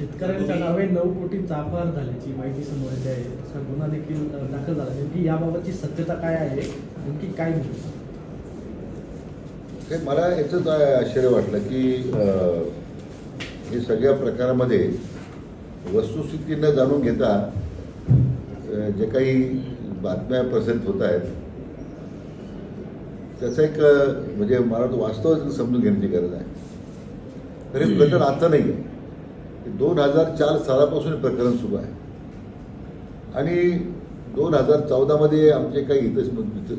शेतकऱ्यांच्या नावे 9 कोटींचा अपहार झाल्याची माहिती समोर येते आहे. असा गुन्हा देखील दाखल झाला. नेमकी याबाबतची सत्यता काय आहे, नेमकी काय नाही? मला याचंच आश्चर्य वाटलं की हे सगळ्या प्रकारामध्ये वस्तुस्थिती न जाणून घेता जे काही बातम्या प्रसारित होत आहेत त्याचा एक म्हणजे मला तो वास्तव समजून घेण्याची गरज आहे. तर हे प्रकरण आता नाही आहे. 2004 सालापासून हे प्रकरण सुरू आहे आणि 2014 आमचे काही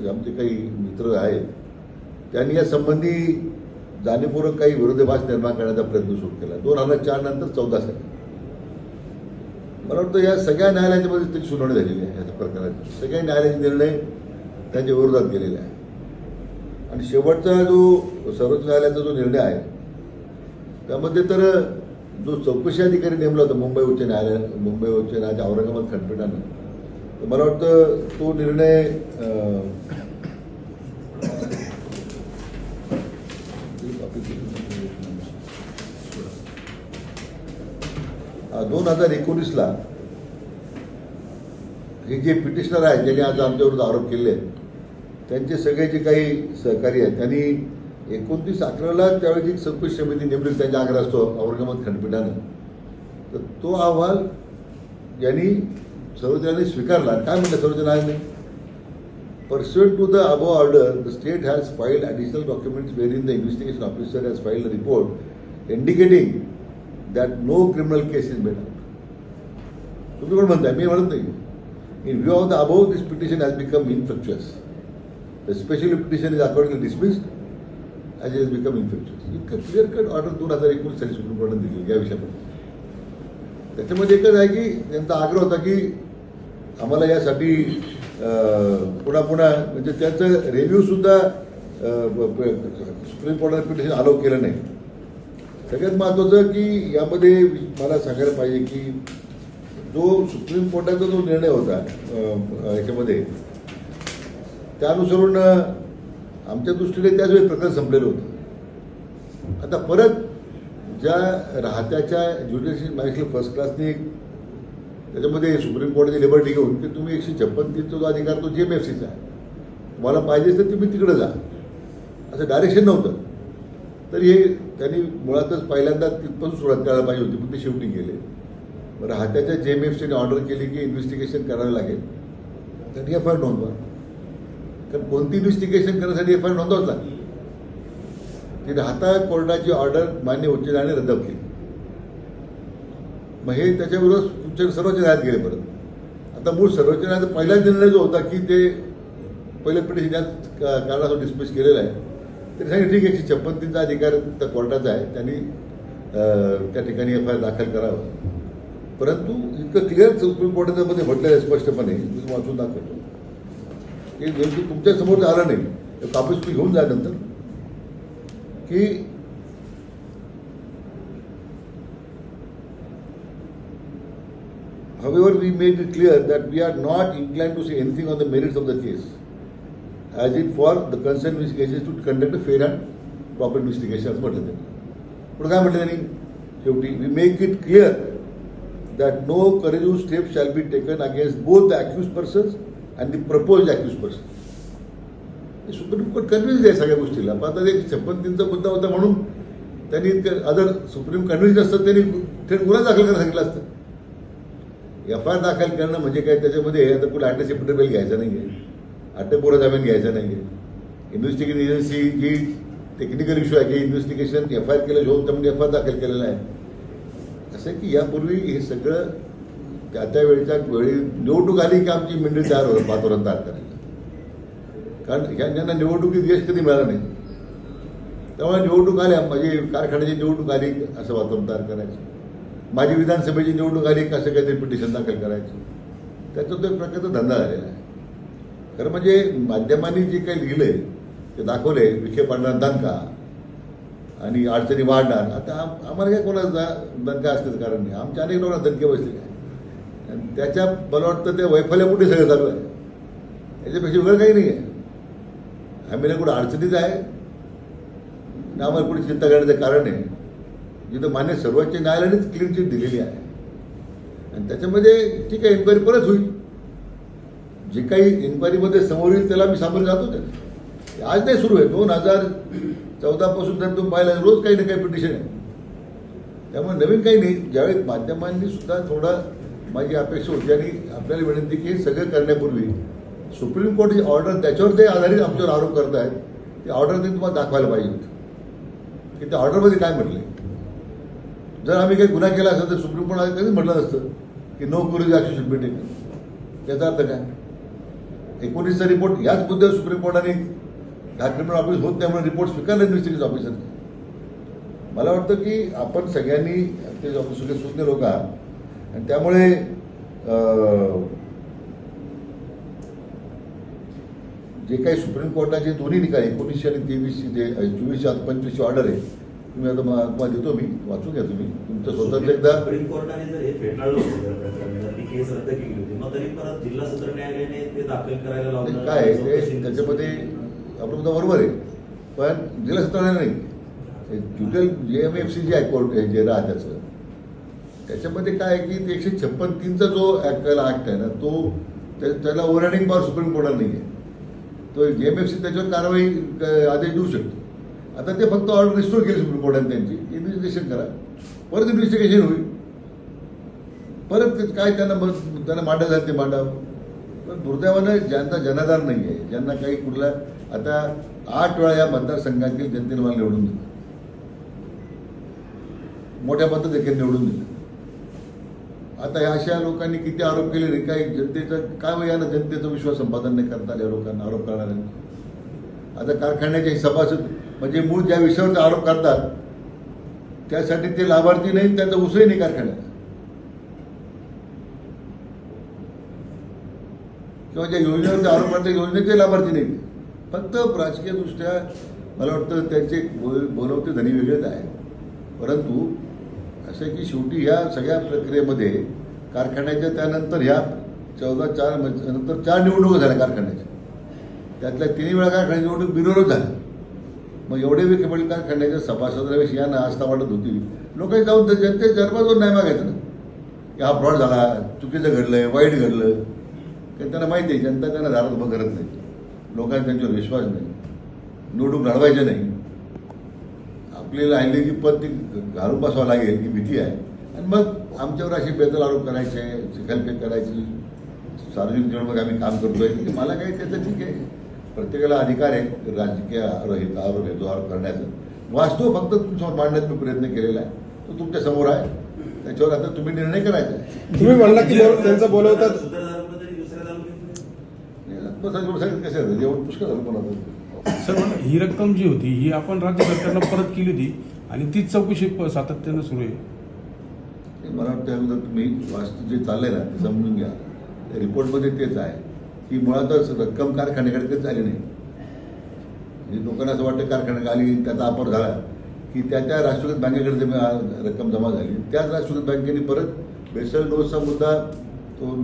आमचे काही मित्र आहेत त्यांनी या संबंधी जाणीवपूर्वक काही विरोधाभास निर्माण करण्याचा प्रयत्न सुरू केला. 2004 नंतर 14 साली मला वाटतं या सगळ्या न्यायालयामध्ये त्याची सुनावणी झालेली आहे. या प्रकाराची सगळ्या न्यायालयाचे निर्णय त्यांच्या विरोधात गेलेले आहे आणि शेवटचा जो सर्वोच्च न्यायालयाचा जो निर्णय आहे त्यामध्ये तर जो चौकशी अधिकारी नेमला होता मुंबई उच्च न्यायालयाच्या औरंगाबाद खंडपीठानं, तर मला वाटतं तो निर्णय 2019ला हे जे पिटिशनर आहेत ज्यांनी आज आमच्याविरुद्ध आरोप केले आहेत त्यांचे सगळे जे काही सहकारी आहेत त्यांनी 29/11ला त्यावेळी चौकशी समिती नेमली त्यांच्या आग्रहास्तव औरंगाबाद खंडपीठानं, तर तो अहवाल यांनी सर्वोच्च न्यायालयाने स्वीकारला. काय म्हणलं सर्वोच्च न्यायालयाने? Pursuant to the above order, the state has filed additional documents wherein the investigation officer has filed a report indicating that no criminal case is made out. तुम्ही कोण म्हणताय? मी म्हणत नाही. In view of the above, this petition has become infructuous. The special petition is accordingly dismissed as it has become infructuous. इतकं clear cut order 2019 साली supreme कोर्टाने दिली या विषयामध्ये. त्याच्यामध्ये एकच आहे की त्यांचा आग्रह होता की आम्हाला यासाठी पुन्हा म्हणजे त्याचं रिव्ह्यू सुद्धा सुप्रीम कोर्टाने पिटिशन अलाउ केलं नाही. सगळ्यात महत्त्वाचं की यामध्ये मला सांगायला पाहिजे की जो सुप्रीम कोर्टाचा जो निर्णय होता याच्यामध्ये त्यानुसरून आमच्या दृष्टीने त्याच वेळी प्रकरण संपलेलं होतं. आता परत ज्या राहत्याच्या ज्युडिशियल मॅजिस्ट्रेट फर्स्ट क्लासने त्याच्यामध्ये सुप्रीम कोर्टाची लिबर्टी घेऊन की तुम्ही 156(3) जो अधिकार तो GMFCचा आहे, तुम्हाला पाहिजे तर तुम्ही तिकडे जा असं डायरेक्शन नव्हतं. तर हे त्यांनी मुळातच पहिल्यांदा तिथपासून सुरुवात करायला पाहिजे होती, पण ते शेवटी गेले. राहत्याच्या GMFCने ऑर्डर केली की इन्व्हेस्टिगेशन करायला लागेल, त्यांनी FIR नोंदवा. कारण कोणती इन्व्हेस्टिगेशन करण्यासाठी FIR नोंदवाच लागली. ती राहता कोर्टाची ऑर्डर मान्य उच्च न्यायालयाने रद्द केली. मग हे त्याच्याविरोधात सर्वोच्च न्यायालयात गेले परत. आता मूळ सर्वोच्च न्यायालयाचा पहिला निर्णय जो होता की ते पहिल्या पिटिशन कारणासाठी डिस्मिस केलेला आहे, तरी सांगितलं ठीक आहे 156(3) अधिकार त्या कोर्टाचा आहे, त्यांनी त्या ठिकाणी FIR दाखल करावं. परंतु इतकं क्लिअर सुप्रीम कोर्टाच्या मध्ये म्हटलेलं आहे स्पष्टपणे, मी वाचून दाखवतो की नेमकी तुमच्या समोर आलं नाही, कापूस तुम्ही घेऊन जा नंतर की however, we made it clear that we are not inclined to say anything on the merits of the case, as it for the concerned investigators to conduct a fair and proper investigation. असं म्हटलं त्यांनी. पुढे काय म्हटलं त्यांनी? शेवटी we make it clear that no courageous steps shall be taken against both the accused persons and the proposed accused person. Supreme court convince आहे सगळ्या गोष्टीला. पण आता 156(3)चा मुद्दा होता म्हणून त्यांनी अदर सुप्रीम कन्व्हिन्स असतं त्यांनी थेट गुन्हा दाखल करायला सांगितलं असतं. FIR दाखल करणं म्हणजे काय, त्याच्यामध्ये आता कुठे अँटिसिपेटरी बेल घ्यायचा नाही आहे, अटकपूर्व जामीन घ्यायचा नाही आहे. इन्व्हेस्टिगेशन एजन्सी जी टेक्निकल इश्यू आहे की इन्व्हेस्टिगेशन FIR केलं होऊन त्यामध्ये FIR दाखल केलेला आहे. असं आहे की यापूर्वी हे सगळं त्या वेळच्या वेळी निवडणूक आली की आमची मंडळी तयार होतं वातावरण तयार करायला. कारण यांना निवडणुकीत यश कधी मिळालं नाही, त्यामुळे निवडणूक आल्या माझी कारखान्याची निवडणूक आली असं वातावरण तयार करायचं, माझी विधानसभेची निवडणूक आली कसं काहीतरी पिटिशन दाखल करायचं. त्याचा तो एक प्रकारचा धंदा झालेला आहे. खरं म्हणजे माध्यमांनी जे काही लिहिलंय ते दाखवले विखे पाडणार दणका आणि अडचणी वाढणार. आता आम्हाला काय कोणाचा दणका असण्याचं कारण नाही, आमच्या अनेक लोकांना दणके बसलेले आहे आणि त्याच्या मला वाटतं त्या वैफल्यापुढे सगळं चालू आहे. याच्यापेक्षा वेगळं काही नाही आहे. आम्ही ना कुठं अडचणीच आहे ना आम्हाला कुठे चिंता करण्याचं कारण आहे. जिथं मान्य सर्वोच्च न्यायालयानेच क्लीन चिट दिलेली आहे. आणि त्याच्यामध्ये ठीक आहे, इन्क्वायरी परत होईल. जे काही इन्क्वायरीमध्ये समोर येईल त्याला मी सामोरे जातो. त्या आज नाही सुरू आहे, 2014 पासून जर तुम्ही पाहिलं रोज काही ना काही पिटिशन आहे. त्यामुळे नवीन काही नाही. ज्यावेळी माध्यमांनी सुद्धा थोडा माझी अपेक्षा होती आणि आपल्याला विनंती की हे सगळं करण्यापूर्वी सुप्रीम कोर्टची ऑर्डर त्याच्यावर ते आधारित आमच्यावर आरोप करत आहेत, ते ऑर्डर ते तुम्हाला दाखवायला पाहिजे होतं की त्या ऑर्डरमध्ये काय म्हटले. जर आम्ही काही गुन्हा केला असता तर सुप्रीम कोर्ट कधीच म्हटलं नसतं की no coercive action should be taken. त्याचा अर्थ काय? 19चा रिपोर्ट याच मुद्द्यावर सुप्रीम कोर्टाने हा क्रिमिनल ऑफिस होत नाही म्हणून रिपोर्ट स्वीकारले इन्व्हेस्टिगेशन ऑफिसर. मला वाटतं की आपण सगळ्यांनी ते सगळे सुज्ञ लोक आहात आणि त्यामुळे जे काही सुप्रीम कोर्टाचे दोन्ही निकाल 1900 आणि 23ची जे 24 आता 25ची ऑर्डर आहे, तुम्ही आता मला देतो, मी वाचून घ्या तुम्ही तुमचं स्वतःच एकदा. सुप्रीम कोर्टाने जर हे फेटाळलं होतं, ती केस रद्द केली होती, मग तरी परत जिल्हा सत्र न्यायालयाने ते दाखल करायला लावलं. काय ते त्याच्यामध्ये आपलं मुद्दा बरोबर आहे, पण जिल्हा सत्र न्यायालय नाही, ज्युडिशियल JMFC जे आहे कोर्ट जे त्याचं त्याच्यामध्ये काय आहे की 156(3)चा जो ऍक्ट आहे ना, तो त्याला ओव्हररायडिंग पॉवर सुप्रीम कोर्टाला नाही आहे. तो JMFC त्याच्यावर कारवाई आदेश देऊ शकतो. आता ते फक्त ऑर्डर रिस्टोर केली सुप्रीम कोर्टाने, त्यांची इन्व्हेस्टिगेशन करा, परत इन्व्हेस्टिगेशन होईल, परत काय त्यांना मांडायचं ते मांडावं. पण दुर्दैवानं ज्यांचा जनाधार नाही आहे, ज्यांना काही कुठला, आता 8 वेळा या मतदारसंघातील जनतेने मला निवडून दिलं, मोठ्या मताधिक्याने निवडून दिलं. आता ह्या अशा लोकांनी किती आरोप केले, काही जनतेचा काय यानं जनतेचा विश्वास संपादन नाही करता आले लोकांना, आरोप करणाऱ्यांना. आता कारखान्याचे सभासद म्हणजे मूळ ज्या विषयावर आरोप करतात त्यासाठी ते लाभार्थी नाही, त्यांचा उसळही नाही कारखान्यात, किंवा ज्या योजनेवर आरोप करतात योजनेचे लाभार्थी नाही. फक्त राजकीय दृष्ट्या मला वाटतं त्यांचे बोलवते धनी वेगळेच आहे. परंतु असं की शेवटी ह्या सगळ्या प्रक्रियेमध्ये कारखान्याच्या त्यानंतर ह्या 14 नंतर 4 निवडणुका झाल्या कारखान्याच्या, त्यातल्या 3 वेळा कारखान्याची निवडणूक बिनविरोध झाली. मग एवढे वेळ कारखान्याच्या सभासदांविषयी यांना आस्था वाटत होती, लोकांनी जाऊन जनते दरबार नाही मागायचं ना की हा फ्रॉड झाला, चुकीचं घडलंय, वाईट घडलं. कारण त्यांना माहिती आहे जनता त्यांना दारात उभं करत नाही, लोकांना त्यांच्यावर विश्वास नाही, निवडणूक लढवायचं नाही, आपल्याला राहिलेली पद ती घालून बसावं लागेल ही भीती आहे. आणि मग आमच्यावर असे बेदल आरोप करायचे, चिखलफेक करायची, सार्वजनिक जीवनामध्ये आम्ही काम करतोय. मला काही त्याचं ठीक आहे, प्रत्येकाला अधिकार आहे राजकीय आरोप करण्याचा. वास्तव फक्त तुमच्यासमोर मांडण्याचा मी प्रयत्न केलेला आहे, तो तुमच्या समोर आहे, त्याच्यावर आता तुम्ही निर्णय करायचा आहे. तुम्ही म्हणला की त्यांचं बोलवतात कसं जेवण पुष्कळ झालं पण सर, ही रक्कम जी होती ही आपण राज्य सरकारला परत केली होती आणि तीच चौकशी सातत्यानं सुरू आहे. मला वाटतं अगोदर तुम्ही वास्तू जे चाललंय ना ते समजून घ्या. रिपोर्टमध्ये तेच आहे की मुळातच रक्कम कारखान्याकडे कधीच आली नाही. म्हणजे लोकांना असं वाटतं कारखान्यात आली, त्याचा वापर झाला की त्या राष्ट्रीयकृत बँकेकडे रक्कम जमा झाली. त्याच राष्ट्रीयकृत बँकेने परत बेसल डोसचा मुद्दा